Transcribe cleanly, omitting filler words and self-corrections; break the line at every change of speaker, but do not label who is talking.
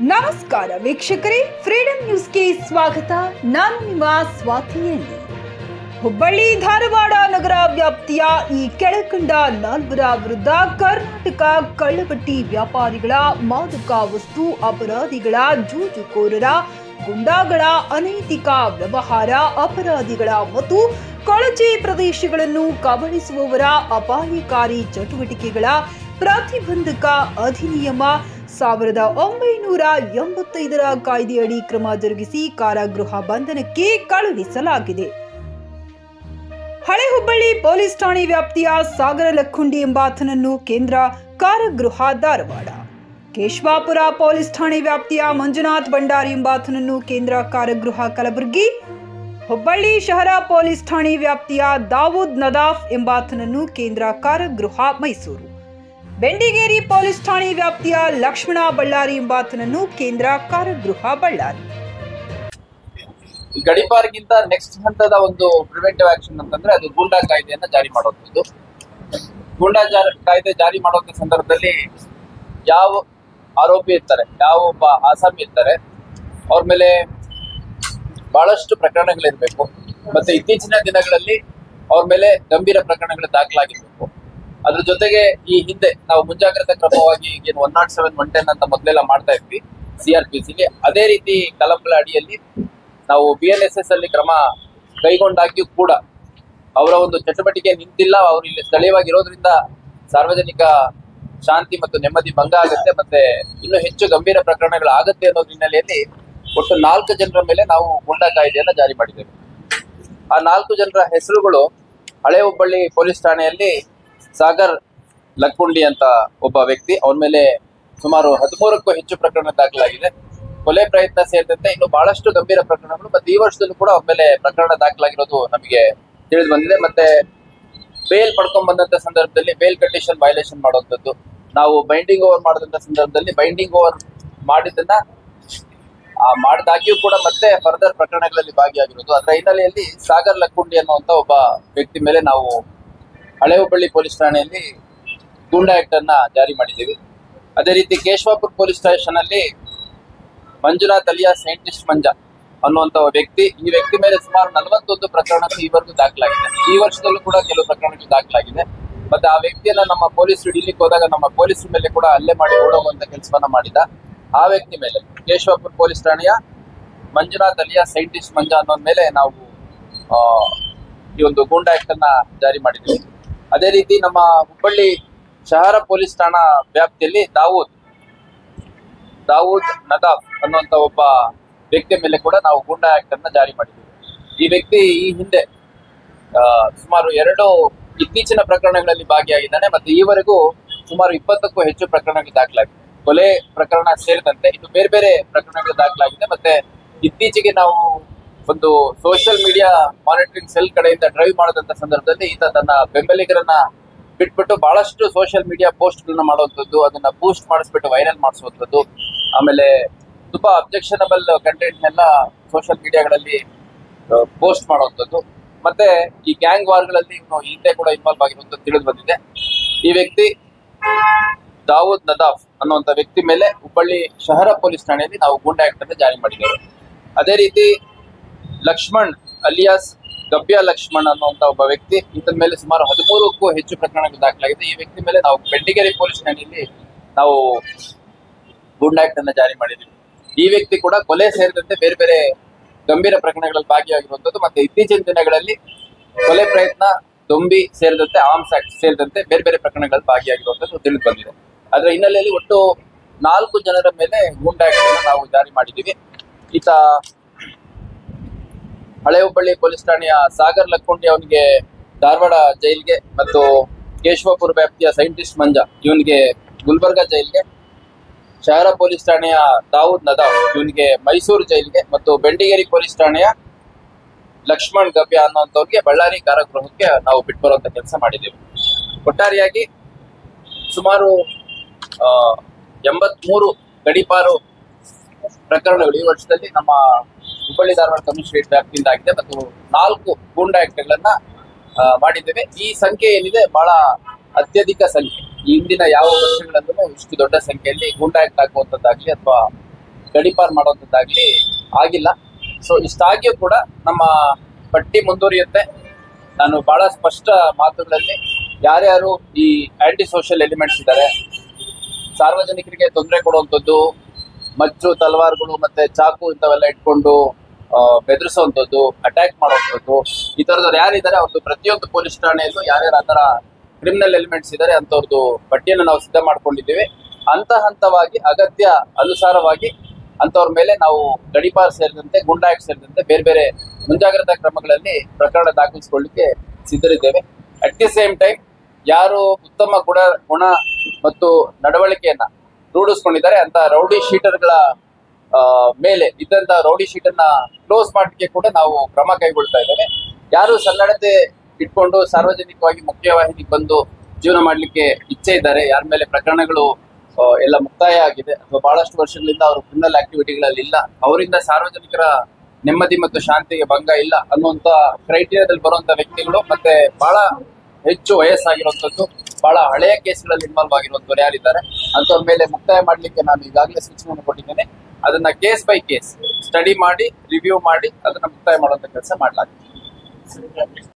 ನಮಸ್ಕಾರ ವೀಕ್ಷಕರೇ, ಫ್ರೀಡಂ ನ್ಯೂಸ್ಗೆ ಸ್ವಾಗತ. ನಾನು ನಿಮ್ಮ ಸ್ವಾತಿಯಲ್ಲಿ. ಹುಬ್ಬಳ್ಳಿ ಧಾರವಾಡ ನಗರ ವ್ಯಾಪ್ತಿಯ ಈ ಕೆಳಕಂಡ ನಾಲ್ವರ ವಿರುದ್ಧ ಕರ್ನಾಟಕ ಕಳ್ಳಪಟ್ಟಿ ವ್ಯಾಪಾರಿಗಳ, ಮಾದಕ ವಸ್ತು ಅಪರಾಧಿಗಳ, ಜೂಜುಕೋರರ, ಗುಂಡಾಗಳ, ಅನೈತಿಕ ವ್ಯವಹಾರ ಅಪರಾಧಿಗಳ ಮತ್ತು ಕೊಳಚೆ ಪ್ರದೇಶಗಳನ್ನು ಕಬಳಿಸುವವರ ಅಪಾಯಕಾರಿ ಚಟುವಟಿಕೆಗಳ ಪ್ರತಿಬಂಧಕ ಅಧಿನಿಯಮ 1985ರ ಕಾಯ್ದೆಯಡಿ ಕ್ರಮ ಜರುಗಿಸಿ ಕಾರಾಗೃಹ ಬಂಧನಕ್ಕೆ ಕಳುಹಿಸಲಾಗಿದೆ. ಹಳೆ ಹುಬ್ಬಳ್ಳಿ ಪೊಲೀಸ್ ಠಾಣೆ ವ್ಯಾಪ್ತಿಯ ಸಾಗರ ಲಕ್ಕುಂಡಿ ಎಂಬಾತನನ್ನು ಕೇಂದ್ರ ಕಾರಾಗೃಹ ಧಾರವಾಡ, ಕೇಶವಾಪುರ ಪೊಲೀಸ್ ಠಾಣೆ ವ್ಯಾಪ್ತಿಯ ಮಂಜುನಾಥ್ ಭಂಡಾರಿ ಎಂಬಾತನನ್ನು ಕೇಂದ್ರ ಕಾರಾಗೃಹ ಕಲಬುರಗಿ, ಹುಬ್ಬಳ್ಳಿ ಶಹರ ಪೊಲೀಸ್ ಠಾಣೆ ವ್ಯಾಪ್ತಿಯ ದಾವೂದ್ ನದಾಫ್ ಎಂಬಾತನನ್ನು ಕೇಂದ್ರ ಕಾರಾಗೃಹ ಮೈಸೂರು, ಬೆಂಡಿಗೇರಿ ಪೊಲೀಸ್ ಠಾಣೆ ವ್ಯಾಪ್ತಿಯ ಲಕ್ಷ್ಮಣ ಬಳ್ಳಾರಿ ಎಂಬಾತನನ್ನು ಕೇಂದ್ರ ಕಾರಾಗೃಹ ಬಳ್ಳಾರಿ.
ಗಡಿಪಾರಿಗಿಂತ ನೆಕ್ಸ್ಟ್ ಹಂತದ ಒಂದು ಪ್ರಿವೆಂಟಿವ್ ಆಕ್ಷನ್ ಅಂತಂದ್ರೆ ಅದು ಗೂಂಡಾ ಕಾಯ್ದೆಯನ್ನ ಜಾರಿ ಮಾಡುವಂಥದ್ದು. ಗೂಂಡಾ ಕಾಯ್ದೆ ಜಾರಿ ಮಾಡುವಂತ ಸಂದರ್ಭದಲ್ಲಿ ಯಾವ ಆರೋಪಿ ಇರ್ತಾರೆ, ಯಾವ ಒಬ್ಬ ಆಸಾಮಿ ಇರ್ತಾರೆ, ಅವ್ರ ಮೇಲೆ ಬಹಳಷ್ಟು ಪ್ರಕರಣಗಳಿರ್ಬೇಕು. ಮತ್ತೆ ಇತ್ತೀಚಿನ ದಿನಗಳಲ್ಲಿ ಅವ್ರ ಮೇಲೆ ಗಂಭೀರ ಪ್ರಕರಣಗಳು ದಾಖಲಾಗಿರ್ಬೇಕು. ಅದ್ರ ಜೊತೆಗೆ ಈ ಹಿಂದೆ ನಾವು ಮುಂಜಾಗ್ರತಾ ಕ್ರಮವಾಗಿ ಏನು 107, 110 ಅಂತ ಮೊದಲೆಲ್ಲ ಮಾಡ್ತಾ ಇದ್ವಿ CRPCಗೆ, ಅದೇ ರೀತಿ ಕಲಂಗಳ ಅಡಿಯಲ್ಲಿ ನಾವು BNSS ಅಲ್ಲಿ ಕ್ರಮ ಕೈಗೊಂಡಾಗ್ಯೂ ಕೂಡ ಅವರ ಒಂದು ಚಟುವಟಿಕೆ ನಿಂತಿಲ್ಲ. ಅವರು ಇಲ್ಲಿ ಸ್ಥಳೀಯವಾಗಿರೋದ್ರಿಂದ ಸಾರ್ವಜನಿಕ ಶಾಂತಿ ಮತ್ತು ನೆಮ್ಮದಿ ಭಂಗ ಆಗುತ್ತೆ, ಮತ್ತೆ ಇನ್ನೂ ಹೆಚ್ಚು ಗಂಭೀರ ಪ್ರಕರಣಗಳಾಗತ್ತೆ ಅನ್ನೋ ಹಿನ್ನೆಲೆಯಲ್ಲಿ ಒಟ್ಟು 4 ಜನರ ಮೇಲೆ ನಾವು ಗೂಂಡಾ ಕಾಯ್ದೆಯನ್ನ ಜಾರಿ ಮಾಡಿದ್ದೇವೆ. ಆ 4 ಜನರ ಹೆಸರುಗಳು ಹಳೆ ಹುಬ್ಬಳ್ಳಿ ಪೊಲೀಸ್ ಠಾಣೆಯಲ್ಲಿ ಸಾಗರ್ ಲಕ್ಕುಂಡಿ ಅಂತ ಒಬ್ಬ ವ್ಯಕ್ತಿ, ಅವನ ಮೇಲೆ ಸುಮಾರು 13ಕ್ಕೂ ಹೆಚ್ಚು ಪ್ರಕರಣ ದಾಖಲಾಗಿದೆ. ಕೊಲೆ ಪ್ರಯತ್ನ ಸೇರಿದಂತೆ ಇನ್ನು ಬಹಳಷ್ಟು ಗಂಭೀರ ಪ್ರಕರಣಗಳು ಮತ್ತೆ ಈ ವರ್ಷದಲ್ಲೂ ಕೂಡ ಅವ್ರ ಮೇಲೆ ಪ್ರಕರಣ ದಾಖಲಾಗಿರೋದು ನಮಗೆ ತಿಳಿದು ಬಂದಿದೆ. ಮತ್ತೆ ಬೇಲ್ ಪಡ್ಕೊಂಡ್ ಬಂದಂತ ಸಂದರ್ಭದಲ್ಲಿ ಬೇಲ್ ಕಂಡೀಷನ್ ವೈಲೇಷನ್ ಮಾಡುವಂಥದ್ದು, ನಾವು ಬೈಂಡಿಂಗ್ ಓವರ್ ಮಾಡಿದಂತ ಸಂದರ್ಭದಲ್ಲಿ ಬೈಂಡಿಂಗ್ ಓವರ್ ಮಾಡಿದ್ದನ್ನ ಮಾಡಿದಾಗ್ಯೂ ಕೂಡ ಮತ್ತೆ ಫರ್ದರ್ ಪ್ರಕರಣಗಳಲ್ಲಿ ಭಾಗಿಯಾಗಿರೋದು. ಅದರ ಹಿನ್ನೆಲೆಯಲ್ಲಿ ಸಾಗರ್ ಲಕ್ಕುಂಡಿ ಅನ್ನುವಂತ ಒಬ್ಬ ವ್ಯಕ್ತಿ ಮೇಲೆ ನಾವು ಹಳೆ ಹುಬ್ಬಳ್ಳಿ ಪೊಲೀಸ್ ಠಾಣೆಯಲ್ಲಿ ಗೂಂಡಾ ಆಕ್ಟ್ ಅನ್ನ ಜಾರಿ ಮಾಡಿದ್ದೀವಿ. ಅದೇ ರೀತಿ ಕೇಶವಾಪುರ ಪೊಲೀಸ್ ಸ್ಟೇಷನ್ ಅಲ್ಲಿ ಮಂಜುನಾಥ್ ಅಲಿಯಾ ಸೈಂಟಿಸ್ಟ್ ಮಂಜಾ ಅನ್ನುವಂತ ವ್ಯಕ್ತಿ, ಈ ವ್ಯಕ್ತಿ ಮೇಲೆ ಸುಮಾರು 41 ಪ್ರಕರಣಗಳು ಈವರೆಗೂ ದಾಖಲಾಗಿದೆ. ಈ ವರ್ಷದಲ್ಲೂ ಕೂಡ ಕೆಲವು ಪ್ರಕರಣಗಳು ದಾಖಲಾಗಿದೆ. ಮತ್ತೆ ಆ ವ್ಯಕ್ತಿಯನ್ನ ನಮ್ಮ ಪೊಲೀಸರು ಹಿಡಿಲಿಕ್ಕೆ ಹೋದಾಗ ನಮ್ಮ ಪೊಲೀಸರ ಮೇಲೆ ಕೂಡ ಹಲ್ಲೆ ಮಾಡಿ ಓಡೋಗುವಂತ ಕೆಲಸವನ್ನ ಮಾಡಿದ ಆ ವ್ಯಕ್ತಿ ಮೇಲೆ ಕೇಶವಾಪುರ ಪೊಲೀಸ್ ಠಾಣೆಯ ಮಂಜುನಾಥ್ ಅಲಿಯಾ ಸೈಂಟಿಸ್ಟ್ ಮಂಜಾ ಅನ್ನೋ ಮೇಲೆ ನಾವು ಈ ಒಂದು ಗೂಂಡಾ ಆಕ್ಟ್ ಅನ್ನ ಜಾರಿ ಮಾಡಿದ್ದೀವಿ. ಅದೇ ರೀತಿ ನಮ್ಮ ಹುಬ್ಬಳ್ಳಿ ಶಹರ ಪೊಲೀಸ್ ಠಾಣಾ ವ್ಯಾಪ್ತಿಯಲ್ಲಿ ದಾವೂದ್ ನದಾಫ್ ಅನ್ನುವಂತ ಒಬ್ಬ ವ್ಯಕ್ತಿಯ ಮೇಲೆ ಕೂಡ ನಾವು ಗೂಂಡಾ ಆಕ್ಟ್ ಅನ್ನ ಜಾರಿ ಮಾಡಿದ್ದೀವಿ. ಈ ವ್ಯಕ್ತಿ ಈ ಹಿಂದೆ ಸುಮಾರು 2 ಇತ್ತೀಚಿನ ಪ್ರಕರಣಗಳಲ್ಲಿ ಭಾಗಿಯಾಗಿದ್ದಾನೆ. ಮತ್ತೆ ಈವರೆಗೂ ಸುಮಾರು 20ಕ್ಕೂ ಹೆಚ್ಚು ಪ್ರಕರಣಗಳು ದಾಖಲಾಗಿದೆ. ಕೊಲೆ ಪ್ರಕರಣ ಸೇರಿದಂತೆ ಇನ್ನು ಬೇರೆ ಬೇರೆ ಪ್ರಕರಣಗಳು ದಾಖಲಾಗಿದೆ. ಮತ್ತೆ ಇತ್ತೀಚೆಗೆ ನಾವು ಒಂದು ಸೋಷಿಯಲ್ ಮೀಡಿಯಾ ಮಾನಿಟರಿಂಗ್ ಸೆಲ್ ಕಡೆಯಿಂದ ಡ್ರೈವ್ ಮಾಡದಂತ ಸಂದರ್ಭದಲ್ಲಿ ಈತ ತನ್ನ ಬೆಂಬಲಿಗರನ್ನ ಬಿಟ್ಬಿಟ್ಟು ಬಹಳಷ್ಟು ಸೋಷಿಯಲ್ ಮೀಡಿಯಾ ಪೋಸ್ಟ್ ಗಳನ್ನ ಮಾಡುವಂಥದ್ದು, ಅದನ್ನ ಬೂಸ್ಟ್ ಮಾಡಿಸ್ಬಿಟ್ಟು ವೈರಲ್ ಮಾಡಿಸುವಂಥದ್ದು, ಆಮೇಲೆ ತುಂಬಾ ಅಬ್ಜೆಕ್ಷನಬಲ್ ಕಂಟೆಂಟ್ ನೆಲ್ಲ ಸೋಷಿಯಲ್ ಮೀಡಿಯಾಗಳಲ್ಲಿ ಪೋಸ್ಟ್ ಮಾಡುವಂಥದ್ದು, ಮತ್ತೆ ಈ ಗ್ಯಾಂಗ್ ವಾರ್ಗಳಲ್ಲಿ ಹಿಂದೆ ಕೂಡ ಇನ್ವಾಲ್ವ್ ಆಗಿರುವಂಥದ್ದು ತಿಳಿದು ಬಂದಿದೆ. ಈ ವ್ಯಕ್ತಿ ದಾವೂದ್ ನದಾಫ್ ಅನ್ನುವಂತ ವ್ಯಕ್ತಿ ಮೇಲೆ ಹುಬ್ಬಳ್ಳಿ ಶಹರ ಪೊಲೀಸ್ ಠಾಣೆಯಲ್ಲಿ ನಾವು ಗೂಂಡಾ ಆಕ್ಟ್ ಅನ್ನು ಜಾರಿ ಮಾಡಿದ್ದೇವೆ. ಅದೇ ರೀತಿ ಲಕ್ಷ್ಮಣ್ ಅಲಿಯಾಸ್ ಗಬ್ಯಾ ಲಕ್ಷ್ಮಣ್ ಅನ್ನುವಂತ ಒಬ್ಬ ವ್ಯಕ್ತಿ, ಈತನ ಮೇಲೆ ಸುಮಾರು 13ಕ್ಕೂ ಹೆಚ್ಚು ಪ್ರಕರಣಗಳು ದಾಖಲಾಗಿದೆ. ಈ ವ್ಯಕ್ತಿ ಮೇಲೆ ನಾವು ಬೆಂಡಿಗೇರಿ ಪೊಲೀಸ್ ಠಾಣೆಯಲ್ಲಿ ನಾವು ಗೂಂಡಾ ಆಕ್ಟ್ ಅನ್ನ ಜಾರಿ ಮಾಡಿದ್ದೀವಿ. ಈ ವ್ಯಕ್ತಿ ಕೂಡ ಕೊಲೆ ಸೇರಿದಂತೆ ಬೇರೆ ಬೇರೆ ಗಂಭೀರ ಪ್ರಕರಣಗಳಲ್ಲಿ ಭಾಗಿಯಾಗಿರುವಂಥದ್ದು, ಮತ್ತೆ ಇತ್ತೀಚಿನ ದಿನಗಳಲ್ಲಿ ಕೊಲೆ ಪ್ರಯತ್ನ, ದೊಂಬಿ ಸೇರಿದಂತೆ ಆರ್ಮ್ಸ್ ಆಕ್ಟ್ ಸೇರಿದಂತೆ ಬೇರೆ ಬೇರೆ ಪ್ರಕರಣಗಳಲ್ಲಿ ಭಾಗಿಯಾಗಿರುವಂಥದ್ದು ತಿಳಿದು ಬಂದಿದೆ. ಅದರ ಹಿನ್ನೆಲೆಯಲ್ಲಿ ಒಟ್ಟು 4 ಜನರ ಮೇಲೆ ಗೂಂಡಾ ಆಕ್ಟ್ ಅನ್ನ ನಾವು ಜಾರಿ ಮಾಡಿದ್ದೀವಿ. ಈತ ಹಳೆ ಹುಬ್ಬಳ್ಳಿ ಪೊಲೀಸ್ ಠಾಣೆಯ ಸಾಗರ್ ಲಕ್ಕುಂಡಿ ಅವನಿಗೆ ಧಾರವಾಡ ಜೈಲ್ಗೆ, ಮತ್ತು ಕೇಶವಾಪುರ ವ್ಯಾಪ್ತಿಯ ಸೈಂಟಿಸ್ಟ್ ಮಂಜಾ ಇವನಿಗೆ ಗುಲ್ಬರ್ಗಾ ಜೈಲ್ಗೆ, ಶಹರ ಪೊಲೀಸ್ ಠಾಣೆಯ ದಾವೂದ್ ನದಾಫ್ ಇವನಿಗೆ ಮೈಸೂರು ಜೈಲ್ಗೆ, ಮತ್ತು ಬೆಂಡಿಗೇರಿ ಪೊಲೀಸ್ ಠಾಣೆಯ ಲಕ್ಷ್ಮಣ್ ಗಬ್ಯಾ ಅನ್ನೋಂಥವ್ರಿಗೆ ಬಳ್ಳಾರಿ ಕಾರಾಗೃಹಕ್ಕೆ ನಾವು ಬಿಟ್ಟು ಬರುವಂತ ಕೆಲಸ ಮಾಡಿದ್ದೇವೆ. ಒಟ್ಟಾರೆಯಾಗಿ ಸುಮಾರು 83 ಗಡಿಪಾರು ಪ್ರಕರಣಗಳು ಈ ವರ್ಷದಲ್ಲಿ ನಮ್ಮ ಹುಬ್ಬಳ್ಳಿ ಧಾರವಾಡ ಕಮಿಷನರೇಟ್ ವ್ಯಾಪ್ತಿಯಿಂದ ಆಗಿದೆ, ಮತ್ತು 4 ಗೂಂಡಾ ಆಕ್ಟ್ಗಳನ್ನ ಮಾಡಿದ್ದೇವೆ. ಈ ಸಂಖ್ಯೆ ಏನಿದೆ ಬಹಳ ಅತ್ಯಧಿಕ ಸಂಖ್ಯೆ. ಈ ಹಿಂದಿನ ಯಾವ ವರ್ಷಗಳಲ್ಲೂ ಇಷ್ಟು ದೊಡ್ಡ ಸಂಖ್ಯೆಯಲ್ಲಿ ಗೂಂಡಾ ಆಕ್ಟ್ ಆಗುವಂತದ್ದಾಗಲಿ ಅಥವಾ ಗಡೀಪಾರು ಮಾಡುವಂಥದ್ದಾಗ್ಲಿ ಆಗಿಲ್ಲ. ಸೊ ಇಷ್ಟಾಗಿಯೂ ಕೂಡ ನಮ್ಮ ಪಟ್ಟಿ ಮುಂದುವರಿಯುತ್ತೆ. ನಾನು ಬಹಳ ಸ್ಪಷ್ಟ ಮಾತುಗಳಲ್ಲಿ ಯಾರ್ಯಾರು ಈ ಆಂಟಿ ಸೋಷಿಯಲ್ ಎಲಿಮೆಂಟ್ಸ್ ಇದ್ದಾರೆ, ಸಾರ್ವಜನಿಕರಿಗೆ ತೊಂದರೆ ಕೊಡುವಂಥದ್ದು, ಮಚ್ಚು ತಲವಾರುಗಳು ಮತ್ತೆ ಚಾಕು ಇಂಥವೆಲ್ಲ ಇಟ್ಕೊಂಡು ಬೆದರಿಸುವಂಥದ್ದು, ಅಟ್ಯಾಕ್ ಮಾಡುವಂಥದ್ದು, ಈ ಥರದವ್ರು ಯಾರಿದ್ದಾರೆ ಅವ್ರದ್ದು ಪ್ರತಿಯೊಂದು ಪೊಲೀಸ್ ಠಾಣೆಯಲ್ಲೂ ಯಾರ್ಯಾರು ಆ ಥರ ಕ್ರಿಮಿನಲ್ ಎಲಿಮೆಂಟ್ಸ್ ಇದ್ದಾರೆ ಅಂಥವ್ರದ್ದು ಪಟ್ಟಿಯನ್ನು ನಾವು ಸಿದ್ಧ ಮಾಡ್ಕೊಂಡಿದ್ದೀವಿ. ಹಂತವಾಗಿ ಅಗತ್ಯ ಅನುಸಾರವಾಗಿ ಅಂಥವ್ರ ಮೇಲೆ ನಾವು ಗಡೀಪಾರು ಸೇರಿದಂತೆ ಗೂಂಡಾ ಆಕ್ಟ್ ಸೇರಿದಂತೆ ಬೇರೆ ಬೇರೆ ಮುಂಜಾಗ್ರತಾ ಕ್ರಮಗಳಲ್ಲಿ ಪ್ರಕರಣ ದಾಖಲಿಸಿಕೊಳ್ಳಿಕ್ಕೆ ಸಿದ್ಧರಿದ್ದೇವೆ. ಅಟ್ ದಿ ಸೇಮ್ ಟೈಮ್ ಯಾರು ಉತ್ತಮ ಗುಣ ಮತ್ತು ನಡವಳಿಕೆಯನ್ನ ರೂಢಿಸ್ಕೊಂಡಿದ್ದಾರೆ ಅಂತ ರೌಡಿ ಶೀಟರ್ಗಳ ಮೇಲೆ ಇದ್ದಂತ ರೌಡಿ ಶೀಟ್ ಅನ್ನ ಕ್ಲೋಸ್ ಮಾಡಲಿಕ್ಕೆ ಕೂಡ ನಾವು ಕ್ರಮ ಕೈಗೊಳ್ತಾ ಇದ್ದೇವೆ. ಯಾರು ಸನ್ನಡತೆ ಇಟ್ಕೊಂಡು ಸಾರ್ವಜನಿಕವಾಗಿ ಮುಖ್ಯವಾಹಿನಿಗೆ ಬಂದು ಜೀವನ ಮಾಡಲಿಕ್ಕೆ ಇಚ್ಛೆ ಇದ್ದಾರೆ, ಯಾರ ಮೇಲೆ ಪ್ರಕರಣಗಳು ಎಲ್ಲ ಮುಕ್ತಾಯ ಆಗಿದೆ ಅಥವಾ ಬಹಳಷ್ಟು ವರ್ಷಗಳಿಂದ ಅವರು ಕ್ರಿಮಿನಲ್ ಆಕ್ಟಿವಿಟಿಗಳಲ್ಲಿ ಇಲ್ಲ, ಅವರಿಂದ ಸಾರ್ವಜನಿಕರ ನೆಮ್ಮದಿ ಮತ್ತು ಶಾಂತಿಗೆ ಭಂಗ ಇಲ್ಲ ಅನ್ನುವಂತ ಕ್ರೈಟೀರಿಯಾದಲ್ಲಿ ಬರುವಂತ ವ್ಯಕ್ತಿಗಳು ಮತ್ತೆ ಬಹಳ ಹೆಚ್ಚು ವಯಸ್ಸಾಗಿರುವಂತದ್ದು, ಬಹಳ ಹಳೆಯ ಕೇಸ್ಗಳಲ್ಲಿ ಇನ್ವಾಲ್ವ್ ಆಗಿರುವಂತವ್ರು ಯಾರಿದ್ದಾರೆ ಅಂತವ್ರ ಮೇಲೆ ಮುಕ್ತಾಯ ಮಾಡಲಿಕ್ಕೆ ನಾನು ಈಗಾಗಲೇ ಸೂಚನೆಯನ್ನು ಕೊಟ್ಟಿದ್ದೇನೆ. ಅದನ್ನ ಕೇಸ್ ಬೈ ಕೇಸ್ ಸ್ಟಡಿ ಮಾಡಿ ರಿವ್ಯೂ ಮಾಡಿ ಅದನ್ನ ಮುಕ್ತಾಯ ಮಾಡುವಂತ ಕೆಲಸ ಮಾಡಲಾಗಿದೆ.